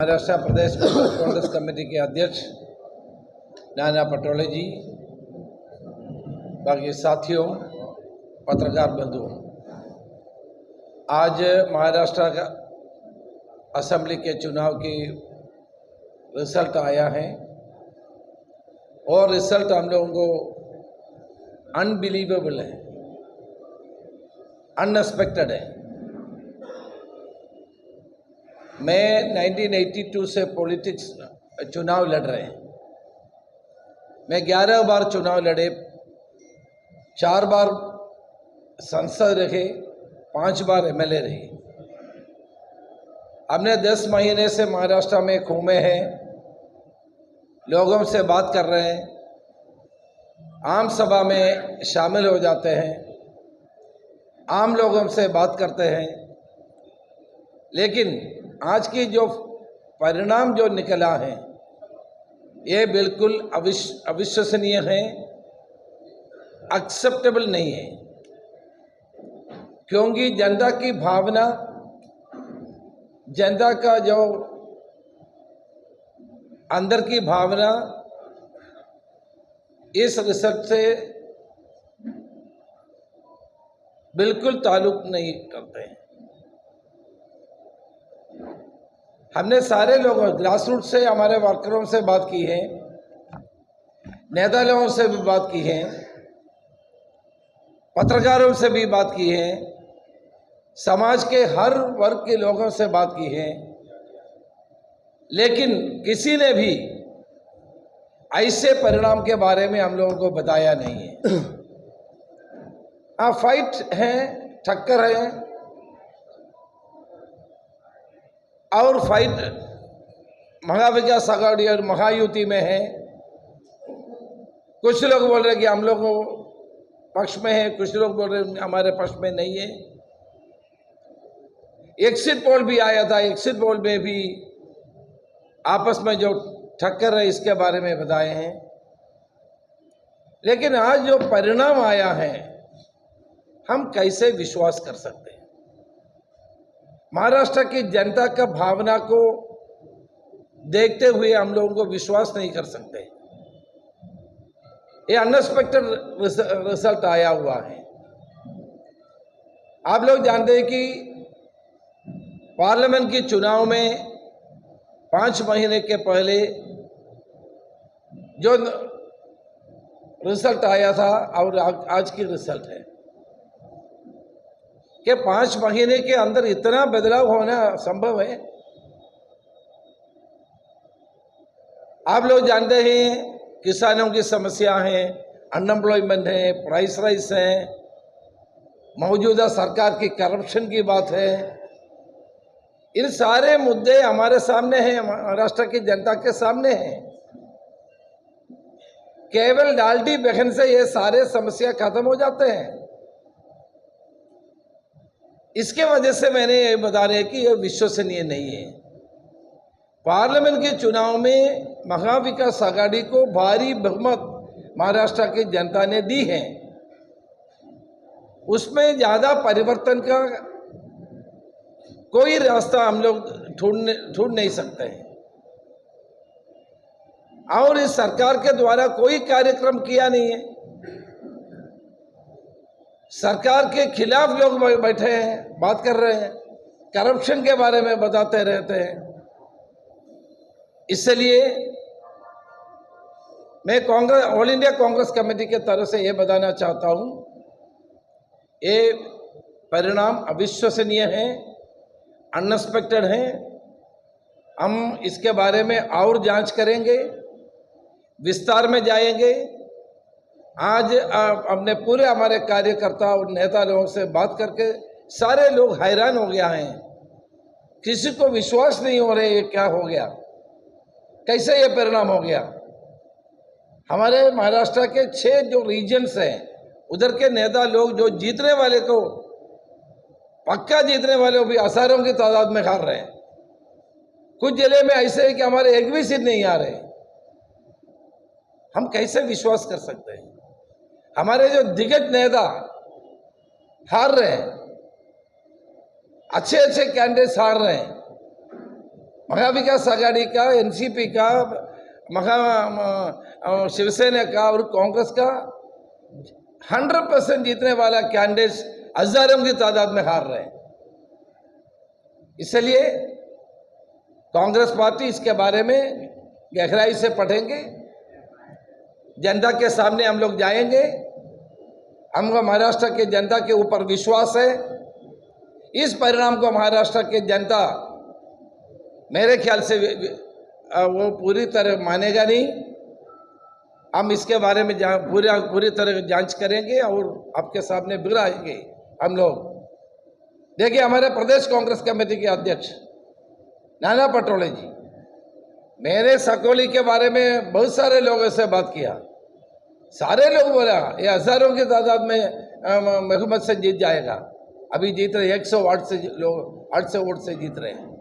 महाराष्ट्र प्रदेश Congress committee के अध्यक्ष नाना पटोले जी, बाकी साथियों, पत्रकार बंधुओं, आज महाराष्ट्र का असेंबली के चुनाव की रिजल्ट आया है और रिजल्ट हम लोगों को अनबिलीवेबल है, अनएक्सपेक्टेड है। मैं 1982 से पॉलिटिक्स चुनाव लड़ रहे हैं। मैं 11 बार चुनाव लड़े, 4 बार सांसद रहे, 5 बार एमएलए रहे। हमने 10 महीने से महाराष्ट्र में घूमे हैं, लोगों से बात कर रहे हैं, आम सभा में शामिल हो जाते हैं, आम लोगों से बात करते हैं। लेकिन आज की जो परिणाम जो निकला है ये बिल्कुल अविश्वसनीय है, एक्सेप्टेबल नहीं है। क्योंकि जनता की भावना, जनता का जो अंदर की भावना इस रिजल्ट से बिल्कुल ताल्लुक नहीं करते हैं। हमने सारे लोगों, ग्रास रूट से हमारे वर्करों से बात की है, नेता लोगों से भी बात की है, पत्रकारों से भी बात की है, समाज के हर वर्ग के लोगों से बात की है, लेकिन किसी ने भी ऐसे परिणाम के बारे में हम लोगों को बताया नहीं है। फाइट है, टक्कर है और फाइट महाविकास आघाड़ी और महायुति में है। कुछ लोग बोल रहे कि हम लोग पक्ष में है, कुछ लोग बोल रहे हमारे पक्ष में नहीं है। एग्जिट पोल भी आया था, एग्जिट पोल में भी आपस में जो टक्कर है इसके बारे में बताए हैं। लेकिन आज जो परिणाम आया है, हम कैसे विश्वास कर सकते हैं? महाराष्ट्र की जनता का भावना को देखते हुए हम लोगों को विश्वास नहीं कर सकते। ये अनएक्सपेक्टेड रिजल्ट आया हुआ है। आप लोग जानते हैं कि पार्लियामेंट के चुनाव में 5 महीने के पहले जो रिजल्ट आया था और आज की रिजल्ट है कि 5 महीने के अंदर इतना बदलाव होना संभव है। आप लोग जानते हैं किसानों की समस्या है, अनएम्प्लॉयमेंट है, प्राइस राइज है, मौजूदा सरकार की करप्शन की बात है। इन सारे मुद्दे हमारे सामने हैं, महाराष्ट्र की जनता के सामने हैं। केवल डालडी बहन से ये सारे समस्या खत्म हो जाते हैं। इसके वजह से मैंने ये बता रहे कि यह विश्वसनीय नहीं है। पार्लियामेंट के चुनाव में महाविकास आघाड़ी को भारी बहुमत महाराष्ट्र की जनता ने दी है। उसमें ज्यादा परिवर्तन का कोई रास्ता हम लोग ढूंढ नहीं सकते हैं। और इस सरकार के द्वारा कोई कार्यक्रम किया नहीं है। सरकार के खिलाफ लोग बैठे हैं, बात कर रहे हैं, करप्शन के बारे में बताते रहते हैं। इसलिए मैं Congress, all India Congress committee के तरफ से ये बताना चाहता हूं, ये परिणाम अविश्वसनीय है, अनएक्सपेक्टेड है। हम इसके बारे में और जांच करेंगे, विस्तार में जाएंगे। आज हमने पूरे हमारे कार्यकर्ता और नेता लोगों से बात करके सारे लोग हैरान हो गया हैं। किसी को विश्वास नहीं हो रहा ये क्या हो गया, कैसे ये परिणाम हो गया। हमारे महाराष्ट्र के 6 जो रीजन्स हैं, उधर के नेता लोग जो जीतने वाले को, पक्का जीतने वाले को भी हजारों की तादाद में हार रहे हैं। कुछ जिले में ऐसे है कि हमारे एक भी सीट नहीं आ रहे। हम कैसे विश्वास कर सकते हैं? हमारे जो दिग्गज नेता हार रहे हैं, अच्छे अच्छे कैंडिडेट्स हार रहे हैं। महाविकास आघाड़ी का, एनसीपी का, शिवसेना का और कांग्रेस का 100% जीतने वाला कैंडिडेट्स हजारों की तादाद में हार रहे हैं। इसलिए कांग्रेस पार्टी इसके बारे में गहराई से पढ़ेंगे, जनता के सामने हम लोग जाएंगे। हमको महाराष्ट्र के जनता के ऊपर विश्वास है। इस परिणाम को महाराष्ट्र के जनता मेरे ख्याल से वो पूरी तरह मानेगा नहीं। हम इसके बारे में पूरी तरह जांच करेंगे और आपके सामने बिगड़ाएंगे हम लोग। देखिए, हमारे प्रदेश कांग्रेस कमेटी के अध्यक्ष नाना पटोले जी, मैंने सकोली के बारे में बहुत सारे लोगों से बात किया। सारे लोग बोला ये हजारों की तादाद में महमूद से जीत जाएगा। अभी जीत रहे 108 से लोग 8 से वोट से जीत रहे हैं।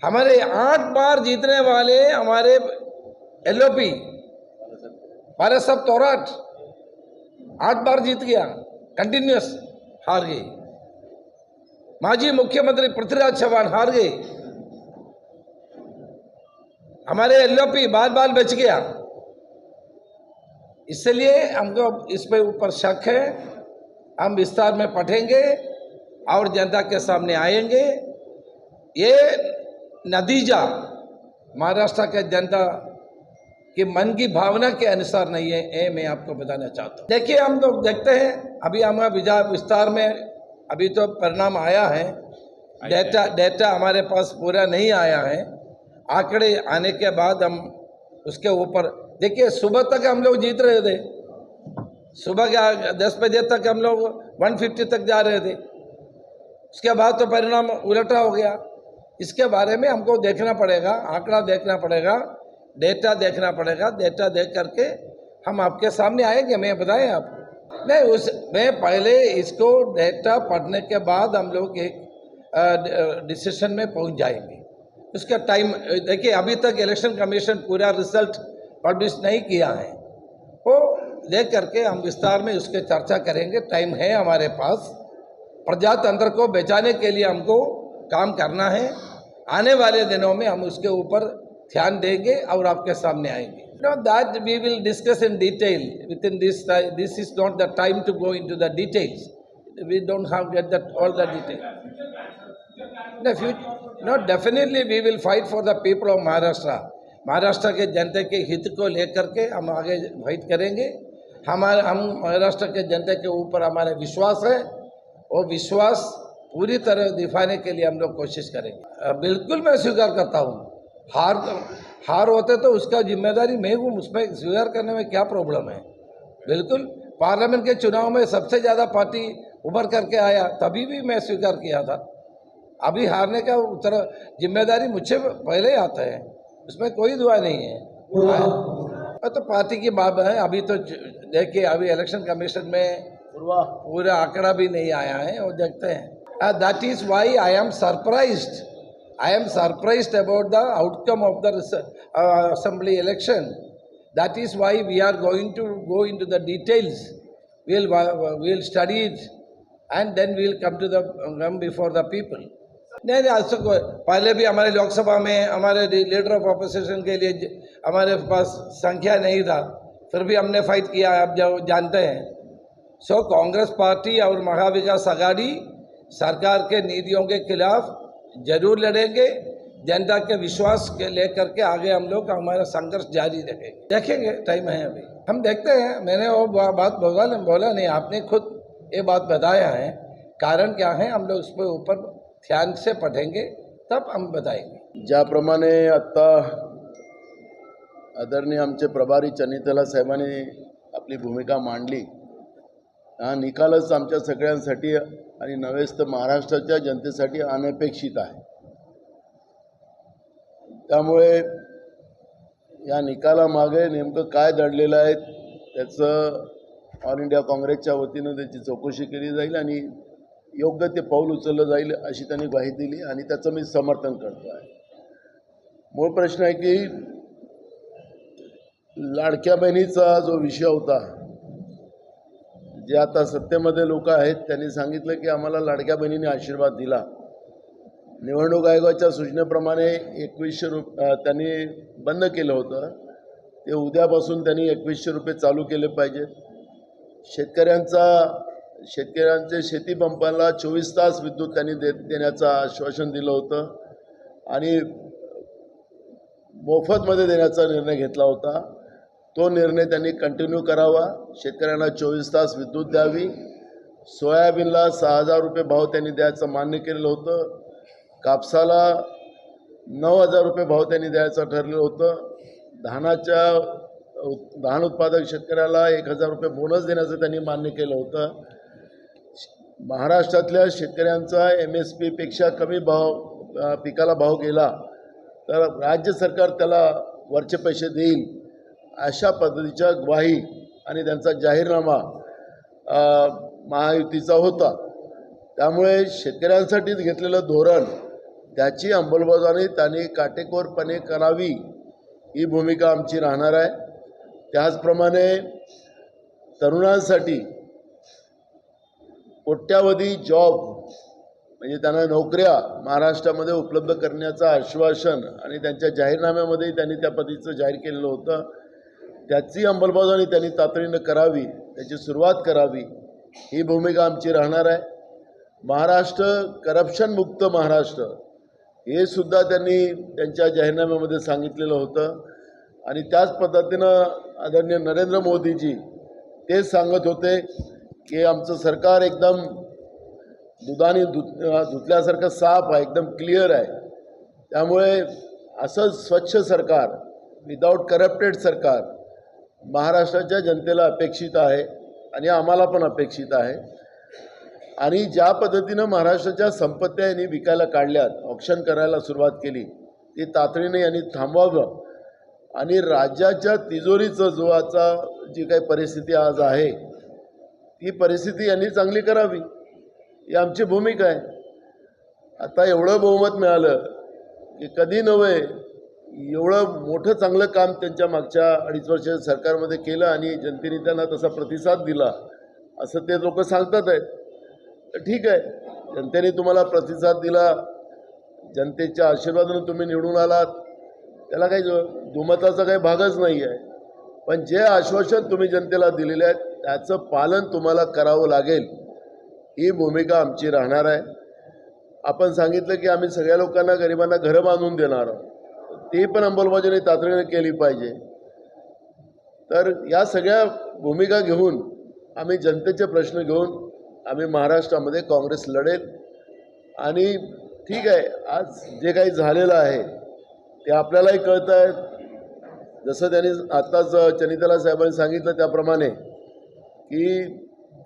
हमारे 8 बार जीतने वाले हमारे एलओपी भारत सब तोराट 8 बार जीत गया, कंटिन्यूस हार गई। माजी मुख्यमंत्री पृथ्वीराज चौहान हार गए। हमारे एलओपी बार बार बच गया। इसलिए हमको इस पे ऊपर शक है। हम विस्तार में पढ़ेंगे और जनता के सामने आएंगे। ये नतीजा महाराष्ट्र के जनता के मन की भावना के अनुसार नहीं है, ये मैं आपको बताना चाहता हूँ। देखिए, हम लोग देखते हैं अभी हमारा विस्तार में अभी तो परिणाम आया है। डेटा हमारे पास पूरा नहीं आया है। आंकड़े आने के बाद हम उसके ऊपर देखिए, सुबह तक हम लोग जीत रहे थे। सुबह के 10 बजे तक हम लोग 150 तक जा रहे थे। उसके बाद तो परिणाम उलटा हो गया। इसके बारे में हमको देखना पड़ेगा, आंकड़ा देखना पड़ेगा, डेटा देखना पड़ेगा। डेटा देख करके हम आपके सामने आएंगे। मैं बताएं आपको नहीं, मैं पहले इसको डेटा पढ़ने के बाद हम लोग एक डिसीजन में पहुंच जाएंगे। उसका टाइम देखिए, अभी तक इलेक्शन कमीशन पूरा रिजल्ट पब्लिश नहीं किया है। वो देख करके हम विस्तार में उसके चर्चा करेंगे। टाइम है हमारे पास। प्रजातंत्र को बचाने के लिए हमको काम करना है। आने वाले दिनों में हम उसके ऊपर ध्यान देंगे और आपके सामने आएंगे। That we will discuss in detail within this. This is not the time to go into the details. We don't have get that all the details. No, no, definitely we will fight for the people of Maharashtra. Maharashtra के जनता के हित को लेकर के हम आगे fight करेंगे। हम महाराष्ट्र के जनता के ऊपर हमारा विश्वास है। वो विश्वास पूरी तरह दिखाने के लिए हम लोग कोशिश करेंगे। बिल्कुल मैं स्वीकार करता हूँ। हार होते तो उसका जिम्मेदारी मैं हूँ। उसमें स्वीकार करने में क्या प्रॉब्लम है। बिल्कुल, पार्लियामेंट के चुनाव में सबसे ज़्यादा पार्टी उभर करके आया, तभी भी मैं स्वीकार किया था। अभी हारने का उत्तर जिम्मेदारी मुझसे पहले ही आता है, उसमें कोई दुआ नहीं है। तो पार्टी की बात है। अभी तो देखिए, अभी इलेक्शन कमीशन में पूरा आंकड़ा भी नहीं आया है, वो देखते हैं। That is why I am surprised. I am surprised about the outcome of the assembly election. That is why we are going to go into the details. We'll study it and then we'll come before the people. नहीं, आज तक पहले भी हमारे लोकसभा में हमारे leader of opposition के लिए हमारे पास संख्या नहीं था, फिर भी हमने फाइट किया, आप जो जानते हैं। सो कांग्रेस पार्टी और महाविकास आघाड़ी सरकार के नीतियों के खिलाफ जरूर लड़ेंगे। जनता के विश्वास के लेकर के आगे हम लोग हमारा संघर्ष जारी रखेंगे। देखेंगे, टाइम है अभी, हम देखते हैं। मैंने वो बात बोला नहीं, आपने खुद ये बात बताया है। कारण क्या है, हम लोग उस पर ऊपर ध्यान से पढ़ेंगे, तब हम बताएंगे। ज्याप्रमाणे आता आदरणीय आमचे प्रभारी चन्नीतला साहेबांनी आपली भूमिका मांडली, हा निकालच आमच्या सगळ्यांसाठी आणि नव्हेच तर महाराष्ट्राच्या जनतेसाठी अनपेक्षित आहे। त्यामुळे या निकालामागे नेमकं काय दडलेलं आहे त्याचं ऑल इंडिया काँग्रेसच्या वतीनं त्याची चौकशी केली जाईल आणि योग्य ते पाऊल उचललं जाईल अशी त्यांनी ग्वाही दिली आणि त्याचं मी समर्थन करतो आहे। मूळ प्रश्न आहे की लाडक्या बहिणीचा जो विषय होता, जे आता सत्तेमध्ये लोक आहेत त्यांनी सांगितलं की आम्हाला लाडक्या बहिणीने आशीर्वाद दिला, निवडणूक आयोगाच्या सूचनेप्रमाणे 2100 त्यांनी बंद केलं होतं, ते उद्यापासून त्यांनी 2100 रुपये चालू केले पाहिजेत. शेतकऱ्यांचे शेतीपंपाला 24 तास विद्युत त्यांनी देण्याचं आश्वासन दिलं होतं आणि मोफतमध्ये देण्याचा निर्णय घेतला होता. तो निर्णय त्यांनी कंटिन्यू करावा. शेतकऱ्यांना 24 तास विद्युत द्यावी. सोयाबीनला 6000 रुपये भाव त्यांनी द्यायचं मान्य केलेलं होतं. कापसाला 9000 रुपये भाव त्यांनी द्यायचं ठरलेलं होतं. धान उत्पादक शेतकऱ्याला 1000 रुपये बोनस देण्याचं त्यांनी मान्य केलं होतं. महाराष्ट्रातल्या शेतकऱ्यांचा MSP पेक्षा कमी भाव पिकाला भाव गेला तर राज्य सरकार त्याला वरचे पैसे देईल अशा पद्धतीच्या ग्वाही आणि त्यांचा जाहीरनामा महायुतीचा होता. त्यामुळे शेतकऱ्यांसाठीच घेतलेलं धोरण त्याची अंमलबजावणी त्यांनी काटेकोरपणे करावी ही भूमिका आमची राहणार आहे. त्याचप्रमाणे तरुणांसाठी कोट्यावधी जॉब म्हणजे त्यांना नोकऱ्या महाराष्ट्रामध्ये उपलब्ध करण्याचं आश्वासन आणि त्यांच्या जाहीरनाम्यामध्ये त्यांनी त्या पद्धतीचं जाहीर केलेलं होतं. त्याची अंमलबजावणी त्यांनी तातडीनं करावी, त्याची सुरुवात करावी ही भूमिका आमची राहणार आहे. महाराष्ट्र करप्शनमुक्त महाराष्ट्र हे सुद्धा त्यांनी त्यांच्या जाहीरनाम्यामध्ये सांगितलेलं होतं आणि त्याच पद्धतीनं आदरणीय नरेंद्र मोदीजी तेच सांगत होते की आमचं सरकार एकदम दुधाने धुतल्यासारखं साफ आहे, एकदम क्लिअर आहे. त्यामुळे असं स्वच्छ सरकार, विदाऊट करप्टेड सरकार महाराष्ट्राच्या जनतेला अपेक्षित आहे आणि आम्हाला पण अपेक्षित आहे. आणि ज्या पद्धतीनं महाराष्ट्राच्या संपत्त्या यांनी विकायला काढल्यात, ऑक्शन करायला सुरुवात केली, ती तातडीने यांनी थांबवावं आणि राज्याच्या तिजोरीचं जी काही परिस्थिती आज आहे ती परिस्थिती यांनी चांगली करावी ही आमची भूमिका आहे. आता एवढं बहुमत मिळालं की कधी नव्हे, एवढं मोठं चांगलं काम त्यांच्या मागच्या 2.5 वर्ष सरकारमध्ये केलं आणि जनतेने त्यांना तसा प्रतिसाद दिला असं ते लोक सांगतात आहेत. तर ठीक आहे, जनतेने तुम्हाला प्रतिसाद दिला, जनतेच्या आशीर्वादाने तुम्ही निवडून आलात, त्याला काही दुमताचा काही भागच नाही आहे. पण जे आश्वासन तुम्ही जनतेला दिलेले आहेत त्याचं पालन तुम्हाला करावं लागेल ही भूमिका आमची राहणार आहे. आपण सांगितलं की आम्ही सगळ्या लोकांना, गरिबांना घरं बांधून देणार आहोत, ते पण अंमलबजावणी तातडीने केली पाहिजे. तर या सगळ्या भूमिका घेऊन आम्ही जनतेचे प्रश्न घेऊन आम्ही महाराष्ट्रामध्ये काँग्रेस लढेल. आणि ठीक आहे, आज जे काही झालेलं आहे ते आपल्यालाही कळतं आहे. जसं त्यांनी आत्ताच चनितला साहेबांनी सांगितलं त्याप्रमाणे की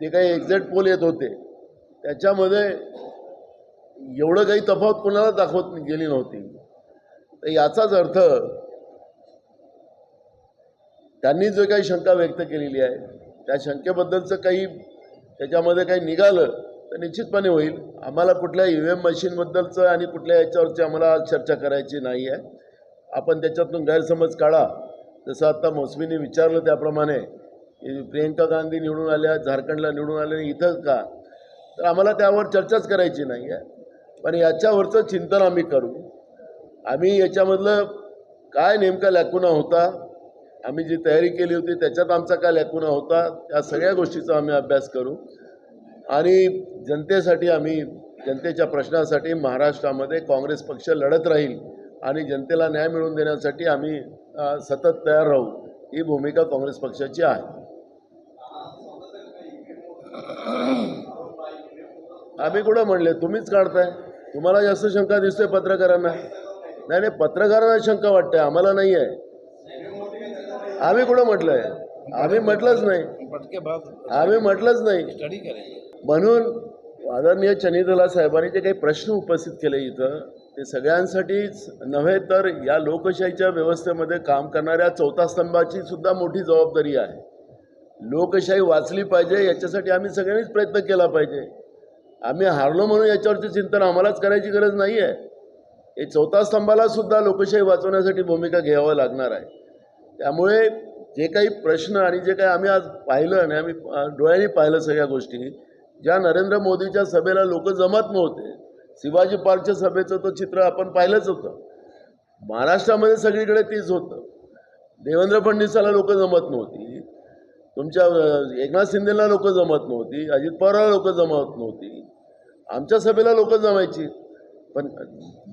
जे काही एक्झिट पोल येत होते त्याच्यामध्ये एवढं काही तफावत कोणाला दाखवत गेली नव्हती. तर याचाच अर्थ त्यांनी जो काही शंका व्यक्त केलेली आहे त्या शंकेबद्दलचं काही त्याच्यामध्ये काही निघालं तर निश्चितपणे होईल. आम्हाला कुठल्या EVM मशीनबद्दलचं आणि कुठल्या याच्यावरची आम्हाला चर्चा करायची नाही आहे. आपण त्याच्यातून गैरसमज काढा. जसं आत्ता मौसमीने विचारलं त्याप्रमाणे प्रियंका गांधी निवडून आल्या, झारखंडला निवडून आल्या, इथं का, तर आम्हाला त्यावर चर्चाच करायची नाही आहे. पण याच्यावरचं चिंतन आम्ही करू. आम्ही याच्यामधलं काय नेमका लॅकुना होता, आम्ही जी तयारी केली होती त्याच्यात आमचा काय लॅकुना होता, त्या सगळ्या गोष्टीचा आम्ही अभ्यास करू आणि जनतेसाठी आम्ही, जनतेच्या प्रश्नासाठी महाराष्ट्रामध्ये काँग्रेस पक्ष लढत राहील आणि जनतेला न्याय मिळवून देण्यासाठी आम्ही सतत तयार राहू ही भूमिका काँग्रेस पक्षाची आहे. आम्ही कुठं म्हणले, तुम्हीच काढताय. तुम्हाला जास्त शंका दिसते पत्रकारांना. नाही, पत्रकारांना शंका वाटते, आम्हाला नाही आहे. आम्ही कुठं म्हटलंय? आम्ही म्हटलंच नाही. म्हणून आदरणीय चनितला साहेबांनी जे काही प्रश्न उपस्थित केले इथं ते सगळ्यांसाठीच नव्हे तर या लोकशाहीच्या व्यवस्थेमध्ये काम करणाऱ्या चौथा स्तंभाची सुद्धा मोठी जबाबदारी आहे. लोकशाही वाचली पाहिजे याच्यासाठी आम्ही सगळ्यांनीच प्रयत्न केला पाहिजे. आम्ही हारलो म्हणून याच्यावरचे चिंतन आम्हालाच करायची गरज नाही आहे. हे चौथा स्तंभाला सुद्धा लोकशाही वाचवण्यासाठी भूमिका घ्यावं लागणार आहे. त्यामुळे जे काही प्रश्न आणि जे काही आम्ही आज पाहिलं आणि आम्ही डोळ्यांनी पाहिलं सगळ्या गोष्टी, ज्या नरेंद्र मोदीच्या सभेला लोक जमत नव्हते, शिवाजी पार्कच्या सभेचं तो चित्र आपण पाहिलंच होतं. महाराष्ट्रामध्ये सगळीकडे तीच होतं. देवेंद्र फडणवीसाला लोक जमत नव्हती, तुमच्या एकनाथ शिंदेला लोक जमत नव्हती, अजित पवारला लोक जमत नव्हती, आमच्या सभेला लोक जमायची. पण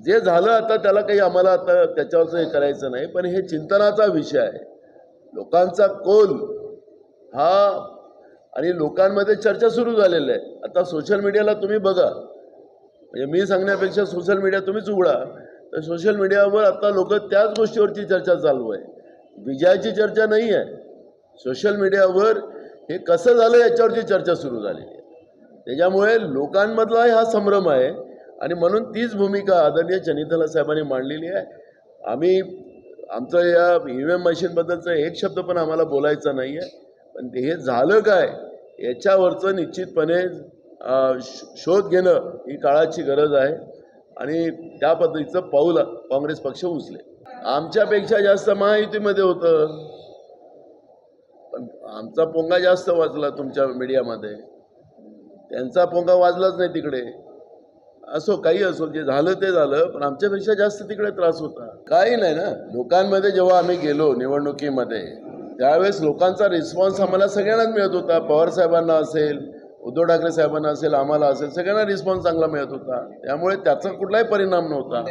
जे झालं आता त्याला काही आम्हाला आता त्याच्यावरचं हे करायचं नाही. पण हे चिंतनाचा विषय आहे. लोकांचा कौल हा आणि लोकांमध्ये चर्चा सुरू झालेली आहे. आता सोशल मीडियाला तुम्ही बघा, म्हणजे मी सांगण्यापेक्षा सोशल मीडिया तुम्हीच उघडा, तर सोशल मीडियावर आता लोक त्याच गोष्टीवरची चर्चा चालू आहे. विजयाची चर्चा नाही आहे. सोशल मीडियावर हे कसं झालं याच्यावरची चर्चा सुरू झालेली आहे. त्याच्यामुळे लोकांमधला हा संभ्रम आहे आणि म्हणून तीच भूमिका आदरणीय चनितला साहेबांनी मांडलेली आहे. आम्ही आमचं या EVM मशीनबद्दलचा एक शब्द पण आम्हाला बोलायचा नाही आहे. पण हे झालं काय याच्यावरचं निश्चितपणे शोध घेणं ही काळाची गरज आहे आणि त्या पद्धतीचं पाऊल काँग्रेस पक्ष उचले. आमच्यापेक्षा जास्त महायुतीमध्ये होतं, पण आमचा पोंगा जास्त वाजला तुमच्या मीडियामध्ये, त्यांचा पोंगा वाजलाच नाही तिकडे. असो काही असो, जे झालं ते झालं, पण आमच्यापेक्षा जास्त तिकडे त्रास होता. काही नाही ना. लोकांमध्ये जेव्हा आम्ही गेलो निवडणुकीमध्ये त्यावेळेस लोकांचा रिस्पॉन्स आम्हाला सगळ्यांनाच मिळत होता. पवार साहेबांना असेल, उद्धव ठाकरे साहेबांना असेल, आम्हाला असेल, सगळ्यांना रिस्पॉन्स चांगला मिळत होता. त्यामुळे त्याचा कुठलाही परिणाम नव्हता.